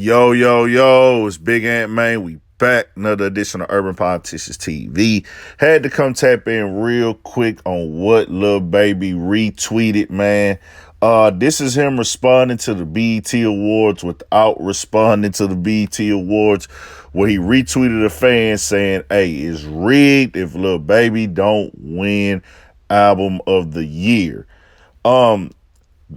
Yo, yo, yo, it's Big Ant Man. We back. Another edition of Urban Politicians TV. Had to come tap in real quick on what Lil Baby retweeted, man. This is him responding to the B.E.T. Awards without responding to the B.E.T. Awards, where he retweeted a fan saying, hey, it's rigged if Lil Baby don't win Album of the Year.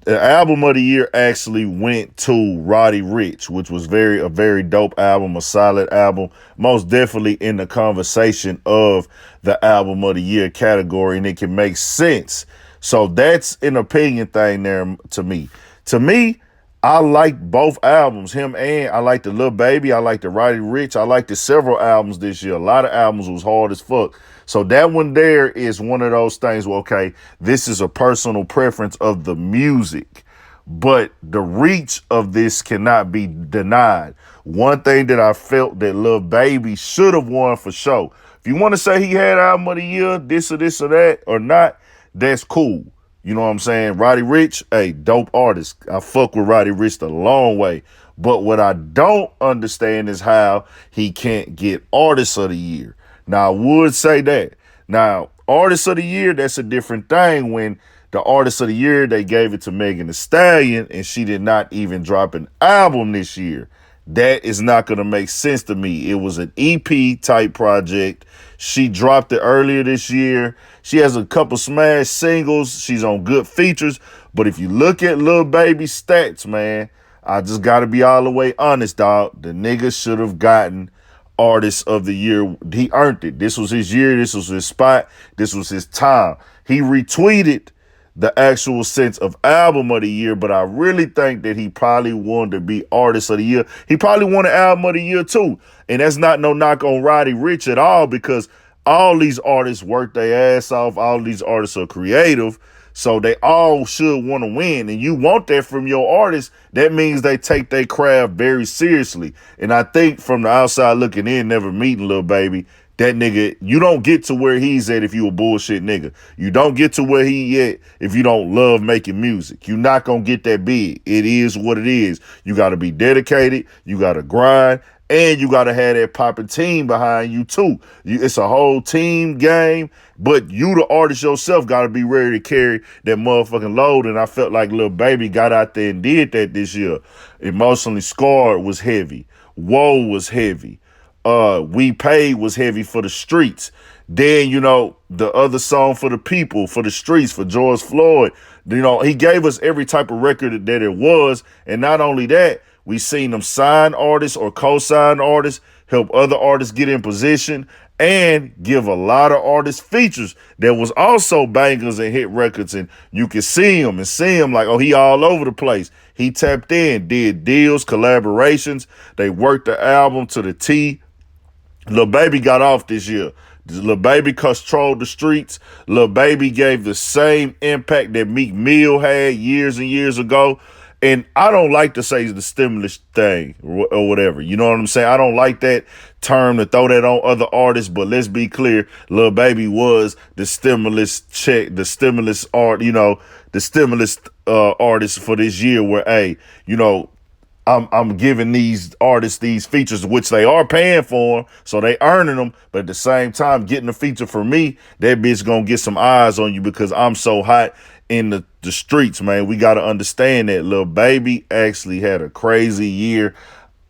The album of the year actually went to Roddy Ricch, which was a very dope album, a solid album, most definitely in the conversation of the album of the year category, and it can make sense. So that's an opinion thing there to me. To me, I like both albums, him and I like the Lil Baby, I like the Roddy Ricch, I like the several albums this year. A lot of albums was hard as fuck. So that one there is one of those things where, okay, this is a personal preference of the music, but the reach of this cannot be denied. One thing that I felt that Lil Baby should have won for sure. If you want to say he had album of the year, this or that or not, that's cool. You know what I'm saying? Roddy Ricch, hey, dope artist. I fuck with Roddy Ricch the long way. But what I don't understand is how he can't get Artist of the Year. Now, I would say that. Now, Artist of the Year, that's a different thing. When the Artist of the Year, they gave it to Megan Thee Stallion, and she did not even drop an album this year. That is not going to make sense to me. It was an EP type project. She dropped it earlier this year. She has a couple smash singles. She's on good features. But if you look at Lil Baby's stats, man, I just got to be all the way honest, dog. The nigga should have gotten Artist of the Year. He earned it. This was his year. This was his spot. This was his time. He retweeted the actual sense of Album of the Year, but I really think that he probably wanted to be Artist of the Year. He probably wanted Album of the Year too. And that's not no knock on Roddy Ricch at all, because all these artists work their ass off. All these artists are creative. So they all should want to win. And you want that from your artist. That means they take their craft very seriously. And I think from the outside looking in, never meeting Lil Baby, that nigga, you don't get to where he's at if you a bullshit nigga. You don't get to where he at if you don't love making music. You're not going to get that big. It is what it is. You got to be dedicated. You got to grind. And you got to have that popping team behind you, too. It's a whole team game, but you, the artist yourself, got to be ready to carry that motherfucking load. And I felt like Lil Baby got out there and did that this year. Emotionally Scarred was heavy. Woe was heavy. We Paid was heavy for the streets. Then, the other song for the people, for the streets, for George Floyd, he gave us every type of record that it was. And not only that, we seen them sign artists or co-sign artists, help other artists get in position, and give a lot of artists features that was also bangers and hit records. And you can see him like, oh, he all over the place. He tapped in, did deals, collaborations. They worked the album to the T. Lil Baby got off this year. Lil Baby controlled the streets. Lil Baby gave the same impact that Meek Mill had years and years ago. And I don't like to say the stimulus thing or whatever. You know what I'm saying? I don't like that term to throw that on other artists, but let's be clear. Lil Baby was the stimulus check, the stimulus art, the stimulus artist for this year where, hey, I'm giving these artists these features, which they are paying for, so they earning them. But at the same time, getting a feature for me, that bitch gonna get some eyes on you because I'm so hot in the streets, man. We got to understand that Lil Baby actually had a crazy year.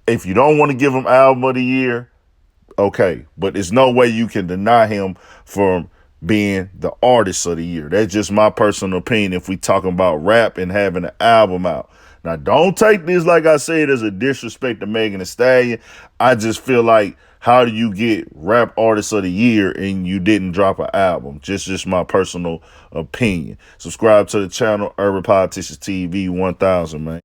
If you don't want to give him Album of the Year, okay. But there's no way you can deny him from being the Artist of the Year. That's just my personal opinion if we talking about rap and having an album out. Now, don't take this, like I said, as a disrespect to Megan Thee Stallion. I just feel like, how do you get Rap Artist of the Year and you didn't drop an album? Just my personal opinion. Subscribe to the channel, Urban Politicians TV 1000, man.